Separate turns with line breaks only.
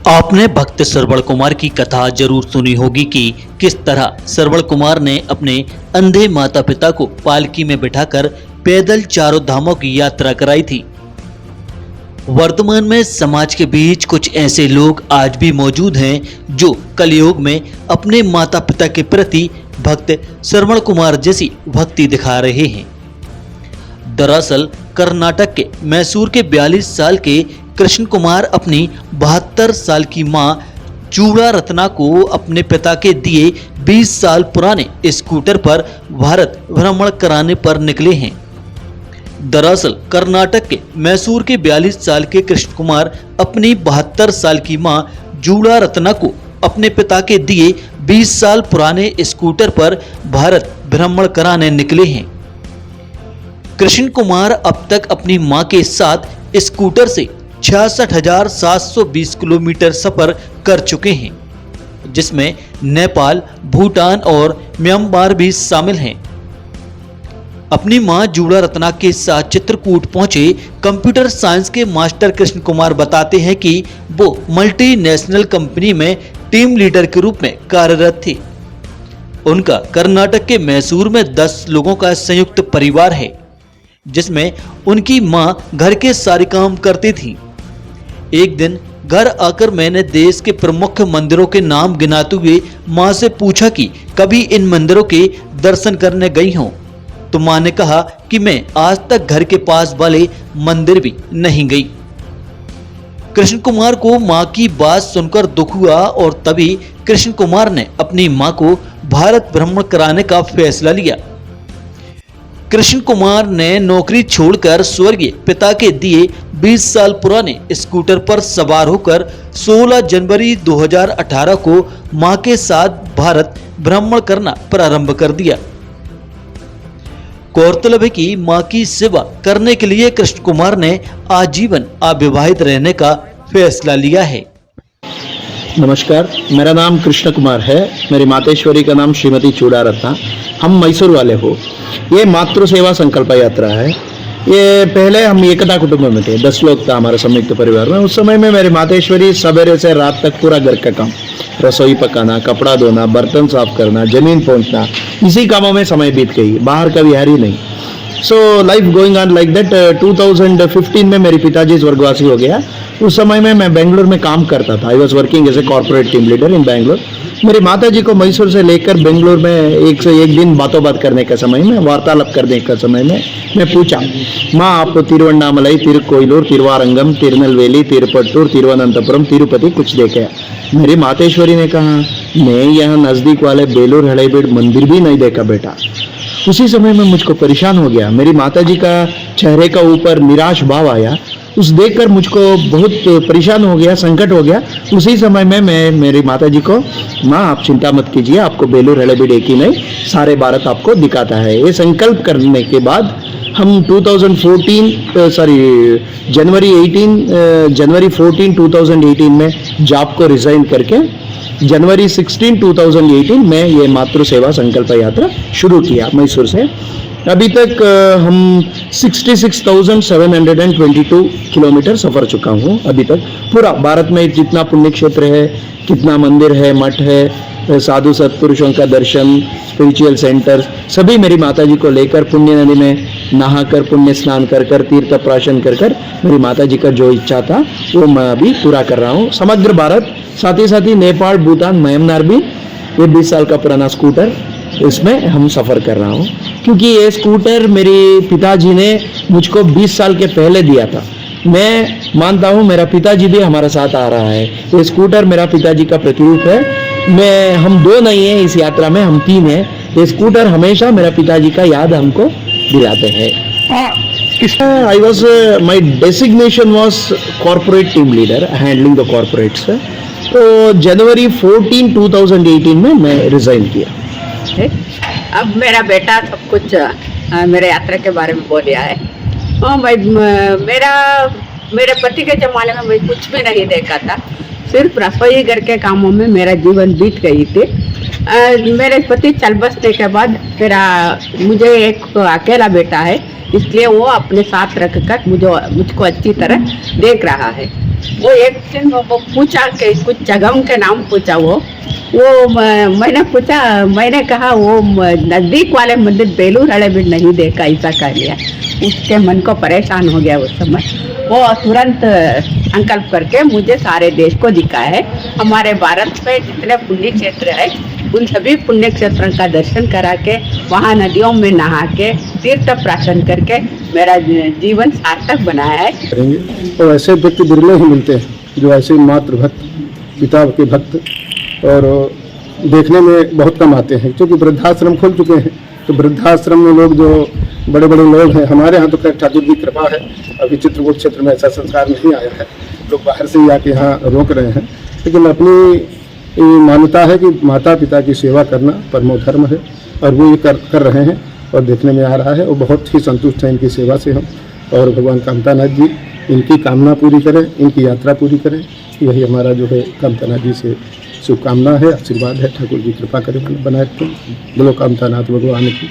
आपने भक्त श्रवण कुमार की कथा जरूर सुनी होगी कि किस तरह श्रवण कुमार ने अपने अंधे माता पिता को पालकी में बिठाकर पैदल चारों धामों की यात्रा कराई थी। वर्तमान में समाज के बीच कुछ ऐसे लोग आज भी मौजूद हैं जो कलयुग में अपने माता पिता के प्रति भक्त श्रवण कुमार जैसी भक्ति दिखा रहे हैं। दरअसल कर्नाटक के मैसूर के 42 साल के कृष्ण कुमार अपनी 72 साल की मां चूड़ा रत्ना को अपने पिता के दिए 20 साल पुराने स्कूटर पर भारत भ्रमण कराने पर निकले हैं। दरअसल कर्नाटक के मैसूर के 42 साल के कृष्ण कुमार अपनी 72 साल की मां चूड़ा रत्ना को अपने पिता के दिए 20 साल पुराने स्कूटर पर भारत भ्रमण कराने निकले हैं। कृष्ण कुमार अब तक अपनी मां के साथ स्कूटर से 66,720 किलोमीटर सफर कर चुके हैं, जिसमें नेपाल, भूटान और म्यांमार भी शामिल हैं। अपनी मां चूड़ा रत्ना के साथ चित्रकूट पहुंचे कंप्यूटर साइंस के मास्टर कृष्ण कुमार बताते हैं कि वो मल्टीनेशनल कंपनी में टीम लीडर के रूप में कार्यरत थे। उनका कर्नाटक के मैसूर में 10 लोगों का संयुक्त परिवार है, जिसमें उनकी मां घर के सारे काम करती थी। एक दिन घर आकर मैंने देश के प्रमुख मंदिरों के नाम गिनाते हुए मां से पूछा कि कभी इन मंदिरों के दर्शन करने गई हो, तो मां ने कहा कि मैं आज तक घर के पास वाले मंदिर भी नहीं गई। कृष्ण कुमार को मां की बात सुनकर दुख हुआ और तभी कृष्ण कुमार ने अपनी मां को भारत भ्रमण कराने का फैसला लिया। कृष्ण कुमार ने नौकरी छोड़कर स्वर्गीय पिता के दिए 20 साल पुराने स्कूटर पर सवार होकर 16 जनवरी 2018 को मां के साथ भारत भ्रमण करना प्रारंभ कर दिया। गौरतलब है कि मां की सेवा करने के लिए कृष्ण कुमार ने आजीवन अविवाहित रहने का फैसला लिया है।
नमस्कार, मेरा नाम कृष्ण कुमार है। मेरी मातेश्वरी का नाम श्रीमती चूड़ा रत्ना। हम मैसूर वाले हो। ये मातृ सेवा संकल्प यात्रा है। ये पहले हम एकता कुटुंब में थे, 10 लोग था हमारे संयुक्त परिवार में। उस समय में मेरी मातेश्वरी सवेरे से रात तक पूरा घर का काम, रसोई पकाना, कपड़ा धोना, बर्तन साफ करना, जमीन पोंछना, इसी कामों में समय बीत गई। बाहर का विहार ही नहीं। So life going on like that. 2015 में मेरे पिताजी स्वर्गवासी हो गया। उस समय में मैं बेंगलोर में काम करता था। I was working as a corporate team leader in Bangalore. मेरी माता जी को मैसूर से लेकर बेंगलोर में एक से एक दिन बातों बात करने का समय में, वार्तालाप करने का समय में मैं पूछा, माँ आप तिरुवन्नामलाई, तिरुकोयलूर, तिरुवारंगम, तिरुनेलवेली, तिरुपट्टूर, तिरुवनंतपुरम, तिरुपति कुछ देखे? मेरी मातेश्वरी ने कहा, मैं यहाँ नज़दीक वाले बेलूर हड़ेबीड़ मंदिर भी नहीं देखा बेटा। उसी समय में मुझको परेशान हो गया। मेरी माताजी का चेहरे का ऊपर निराश भाव आया। उस देखकर मुझको बहुत परेशान हो गया, संकट हो गया। उसी समय में मैं मेरी माताजी को, माँ आप चिंता मत कीजिए, आपको बेलूर हड़ेबीड़ एक ही नहीं सारे भारत आपको दिखाता है। ये संकल्प करने के बाद हम जनवरी 14 2018 में जॉब को रिजाइन करके जनवरी 16 2018 में ये मातृ सेवा संकल्प यात्रा शुरू किया मैसूर से। अभी तक हम 66,722 किलोमीटर सफर चुका हूँ। अभी तक पूरा भारत में जितना पुण्य क्षेत्र है, कितना मंदिर है, मठ है, साधु सत्पुरुषों का दर्शन, स्पिरिचुअल सेंटर, सभी मेरी माताजी को लेकर पुण्य नदी में नहाकर, पुण्य स्नान कर कर, तीर्थ प्राशन कर कर मेरी माताजी का जो इच्छा था वो मैं अभी पूरा कर रहा हूँ। समग्र भारत, साथ ही नेपाल, भूटान, म्यांमार भी ये 20 साल का पुराना स्कूटर, इसमें हम सफ़र कर रहा हूँ। क्योंकि ये स्कूटर मेरे पिताजी ने मुझको 20 साल के पहले दिया था। मैं मानता हूँ मेरा पिताजी भी हमारे साथ आ रहा है। ये स्कूटर मेरा पिताजी का प्रतिरूप है। हम 2 नहीं हैं इस यात्रा में, हम 3 हैं। ये स्कूटर हमेशा मेरा पिताजी का याद हमको दिलाते हैं। I was my designation was corporate team leader, handling the corporates। तो जनवरी 14 2018 में मैं रिजाइन किया।
अब मेरा बेटा सब कुछ मेरे यात्रा के बारे में बोल रहा है। मेरे पति के जमाने में मैं कुछ भी नहीं देखा था। सिर्फ रसोई घर के कामों में मेरा जीवन बीत गई थी। मेरे पति चल बसने के बाद मुझे एक अकेला बेटा है, इसलिए वो अपने साथ रखकर मुझको अच्छी तरह देख रहा है। वो एक दिन वो पूछा कि कुछ जगहों के नाम पूछा मैंने पूछा, मैंने कहा वो नज़दीक वाले मंदिर बेलूर हड़े भी नहीं देखा, ऐसा कह लिया। उसके मन को परेशान हो गया उस समय। वो तुरंत संकल्प करके मुझे सारे देश को दिखाया है। हमारे भारत में जितने पुण्य क्षेत्र है उन सभी पुण्य क्षेत्रों का दर्शन करा के, वहाँ नदियों में नहा के, तीर्थ प्राशन करके मेरा जीवन सार्थक बनाया है।
करेंगे और ऐसे व्यक्ति बिरले ही मिलते हैं जो ऐसे मातृ भक्त, पिता के भक्त और देखने में बहुत कम आते हैं, क्योंकि वृद्धाश्रम खुल चुके हैं। तो वृद्धाश्रम में लोग जो बड़े बड़े लोग हैं, हमारे यहाँ तो खैर ठाकुर की कृपा है, अभी चित्रकूट क्षेत्र में ऐसा संस्कार नहीं आया है, लोग बाहर से ही आके यहाँ रोक रहे हैं। लेकिन अपनी मान्यता है कि माता पिता की सेवा करना परमो धर्म है और वो ये कर रहे हैं और देखने में आ रहा है। और बहुत ही संतुष्ट हैं इनकी सेवा से हम। और भगवान कामतानाथ जी इनकी कामना पूरी करें, इनकी यात्रा पूरी करें, यही हमारा जो है कामतानाथ जी से शुभकामना है, आशीर्वाद है। ठाकुर जी कृपा करें बनाए रखें। बोलो कामतानाथ भगवान की।